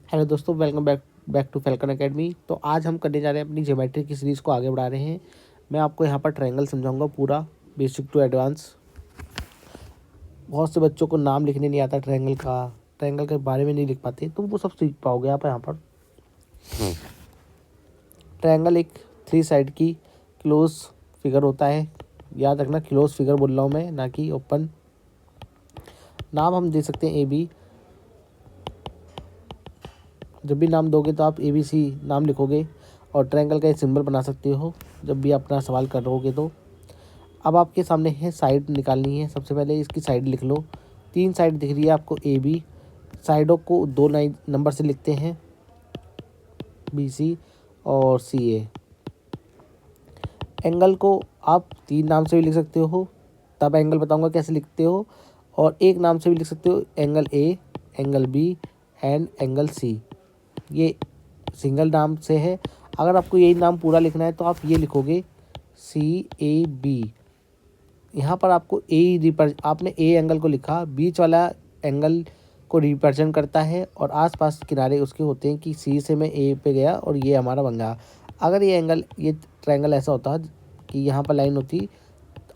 Hello दोस्तों, welcome back back to Falcon Academy. तो आज हम करने जा रहे हैं अपनी ज्योमेट्री की सीरीज़ को आगे बढ़ा रहे हैं। मैं आपको यहाँ पर ट्रायंगल समझाऊंगा पूरा, बेसिक टू एडवांस। बहुत से बच्चों को नाम लिखने नहीं आता ट्रायंगल के बारे में नहीं लिख पाते, तो वो सब सीख पाओगे आप यहाँ पर। ट्रायंगल एक 3 साइड की क्लोज फिगर होता है। याद रखना, क्लोज फिगर बोल रहा हूँ मैं, ना कि ओपन। नाम हम दे सकते हैं ए बी। जब भी नाम दोगे तो आप ABC नाम लिखोगे और ट्रायंगल का एक सिंबल बना सकते हो जब भी अपना सवाल करोगे। तो अब आपके सामने है साइड निकालनी है। सबसे पहले इसकी साइड लिख लो। 3 साइड दिख रही है आपको AB। साइडों को 2 लाइन नंबर से लिखते हैं, BC और CA। एंगल को आप 3 नाम से भी लिख सकते हो, तब एंगल बताऊंगा कैसे लिखते हो। और एक नाम से भी लिख सकते हो, angle A, angle B and angle C। ये सिंगल नाम से है। अगर आपको यही नाम पूरा लिखना है तो आप ये लिखोगे CAB। यहाँ पर आपको आपने A एंगल को लिखा, बीच वाला एंगल को रिप्रेजेंट करता है और आसपास किनारे उसके होते हैं कि C से मैं A पे गया और ये हमारा बन गया। अगर ये ट्रायंगल ऐसा होता कि यहाँ पर लाइन होती,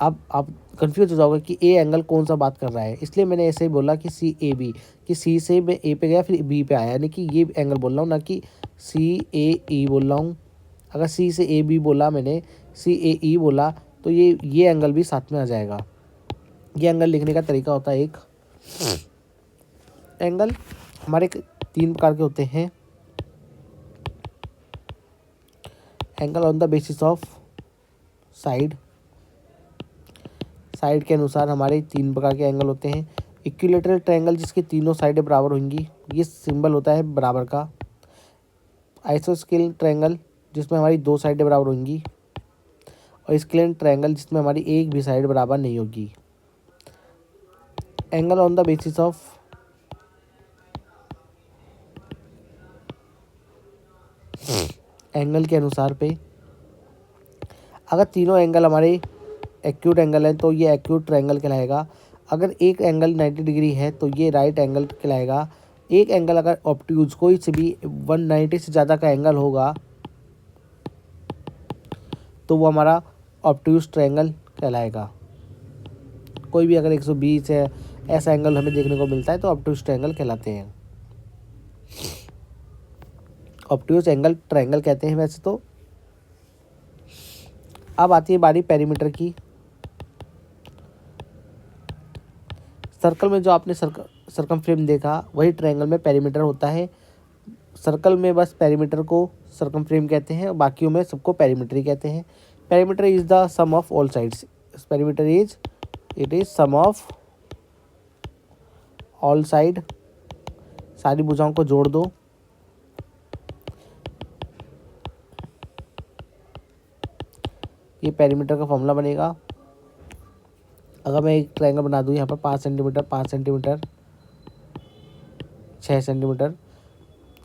अब आप कंफ्यूज हो जाओगे कि ए एंगल कौन सा बात कर रहा है। इसलिए मैंने ऐसे ही बोला कि CAB, कि C से मैं A पे गया फिर B पे आया, यानी कि ये एंगल बोल रहा हूँ, ना कि CAE बोल रहा हूँ। अगर C से AB बोला मैंने, CAE बोला, तो ये एंगल भी साथ में आ जाएगा। ये एंगल लिखने का तरीका होता है एक। एंगल हमारे 3 प्रकार के होते हैं। Angle on the basis of side के अनुसार हमारे 3 प्रकार के एंगल होते हैं। इक्विलेटरल ट्रायंगल, जिसकी तीनों साइडें बराबर होंगी, ये सिंबल होता है बराबर का। आइसोस्केल ट्रायंगल, जिसमें हमारी 2 साइडें बराबर होंगी। और स्केलेंट ट्रायंगल, जिसमें हमारी एक भी साइड बराबर नहीं होगी। Angle on the basis of angle के अनुसार पे, अगर तीनों एंगल हमारे एक्यूट एंगल है तो ये एक्यूट ट्रायंगल कहलाएगा। अगर एक एंगल 90 डिग्री है तो ये राइट एंगल कहलाएगा। एक एंगल अगर ऑब्ट्यूज कोई से भी 190 से ज़्यादा का एंगल होगा तो वो हमारा ऑब्ट्यूज ट्रायंगल कहलाएगा। कोई भी अगर 120 है ऐसा एंगल हमें देखने को मिलता है तो ऑब्ट्यूज ट्रायंगल कहलाते हैं। ऑब्ट्यूज एंगल ट्रायंगल कहते हैं वैसे तो। अब आती है बारी पेरीमीटर की। सर्कल में जो आपने सर्कमफ्रेम देखा वही ट्रायंगल में पेरीमीटर होता है। सर्कल में बस पेरीमीटर को सर्कमफ्रेम कहते हैं, बाकियों में सबको पेरीमीटर ही कहते हैं। Perimeter is the sum of all sides. Perimeter is sum of all side. सारी भुजाओं को जोड़ दो। ये पेरीमीटर का फॉर्मूला बनेगा। अगर मैं एक ट्रायंगल बना दूँ यहाँ पर 5 सेंटीमीटर 5 सेंटीमीटर 6 सेंटीमीटर,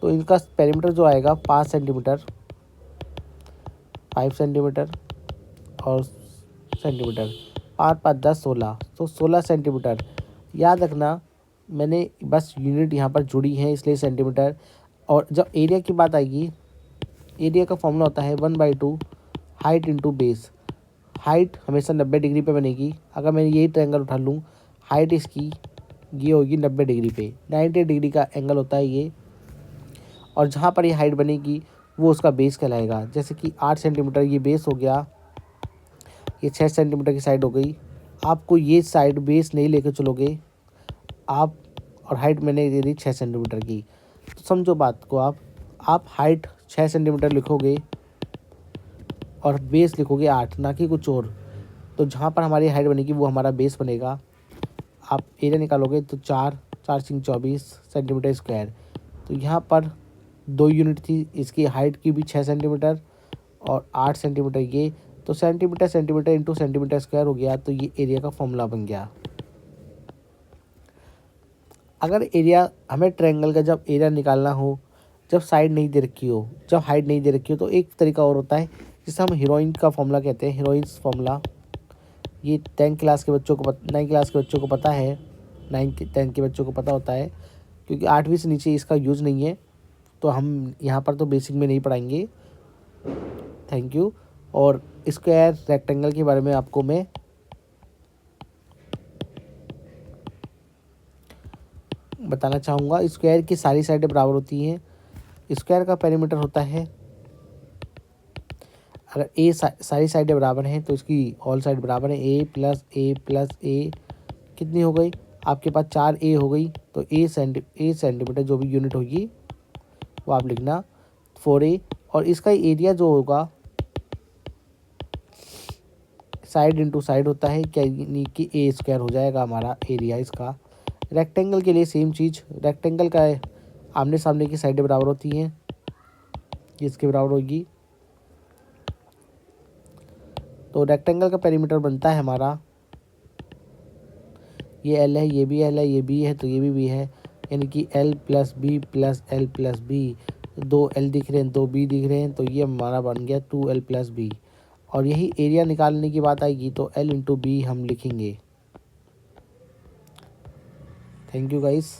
तो इनका पेरीमीटर जो आएगा 5 सेंटीमीटर 5 सेंटीमीटर और सेंटीमीटर, 5 5 10 16, तो 16 सेंटीमीटर। याद रखना, मैंने बस यूनिट यहाँ पर जुड़ी है इसलिए सेंटीमीटर। और जब एरिया की बात आएगी, एरिया का फॉर्मूला होता है 1/2 हाइट इंटू बेस। हाइट हमेशा 90 डिग्री पे बनेगी। अगर मैं यही ट्रायंगल उठा लूँ, हाइट इसकी ये होगी 90 डिग्री पे, 90 डिग्री का एंगल होता है ये। और जहाँ पर ये हाइट बनेगी वो उसका बेस कहलाएगा। जैसे कि 8 सेंटीमीटर ये बेस हो गया, ये 6 सेंटीमीटर की साइड हो गई। आपको ये साइड बेस नहीं लेकर चलोगे आप, और हाइट मैंने दे दी 6 सेंटीमीटर की, तो समझो बात को आप हाइट 6 सेंटीमीटर लिखोगे और बेस लिखोगे 8, ना कि कुछ और। तो जहाँ पर हमारी हाइट बनेगी वो हमारा बेस बनेगा। आप एरिया निकालोगे तो 4 4 सिंग 24 सेंटीमीटर स्क्वायर। तो यहाँ पर 2 यूनिट थी, इसकी हाइट की भी 6 सेंटीमीटर और 8 सेंटीमीटर ये, तो centimetre centimetre into centimetre square हो गया, तो ये एरिया का फॉर्मूला बन गया। अगर एरिया हमें ट्रायंगल का जब एरिया निकालना हो, जब साइड नहीं दे रखी हो, जब हाइट नहीं दे रखी हो, तो एक तरीका और होता है जिसे हम हीरोइन का फॉर्मूला कहते हैं, हीरोइंस फॉर्मूला। ये 9 क्लास के बच्चों को पता है, 9 10 के बच्चों को पता होता है, क्योंकि 8वीं से नीचे इसका यूज़ नहीं है। तो हम यहाँ पर तो बेसिक में नहीं पढ़ाएंगे। Thank you. और स्क्वायर रेक्टेंगल के बारे में आपको मैं बताना चाहूँगा। स्क्वायर की सारी साइडें बराबर होती हैं। स्क्वायर का पेरीमीटर होता है, अगर सारी साइडें बराबर हैं तो इसकी ऑल साइड बराबर है। ए प्लस ए कितनी हो गई आपके पास? 4a हो गई। तो ए सेंटीमीटर जो भी यूनिट होगी वो आप लिखना 4a। और इसका एरिया जो होगा साइड इंटू साइड होता है, क्या यानी कि ए स्क्वायर हो जाएगा हमारा एरिया इसका। रेक्टेंगल के लिए सेम चीज़, रेक्टेंगल का आमने सामने की साइडें बराबर होती हैं, ये इसके बराबर होगी। तो रेक्टेंगल का पेरीमीटर बनता है हमारा, ये एल है, ये भी एल है, ये बी है, तो ये भी है, यानी कि L plus B plus L plus B. 2 L दिख रहे हैं, 2 B दिख रहे हैं, तो ये हमारा बन गया 2L प्लस बी। और यही एरिया निकालने की बात आएगी तो L इंटू बी हम लिखेंगे। Thank you guys.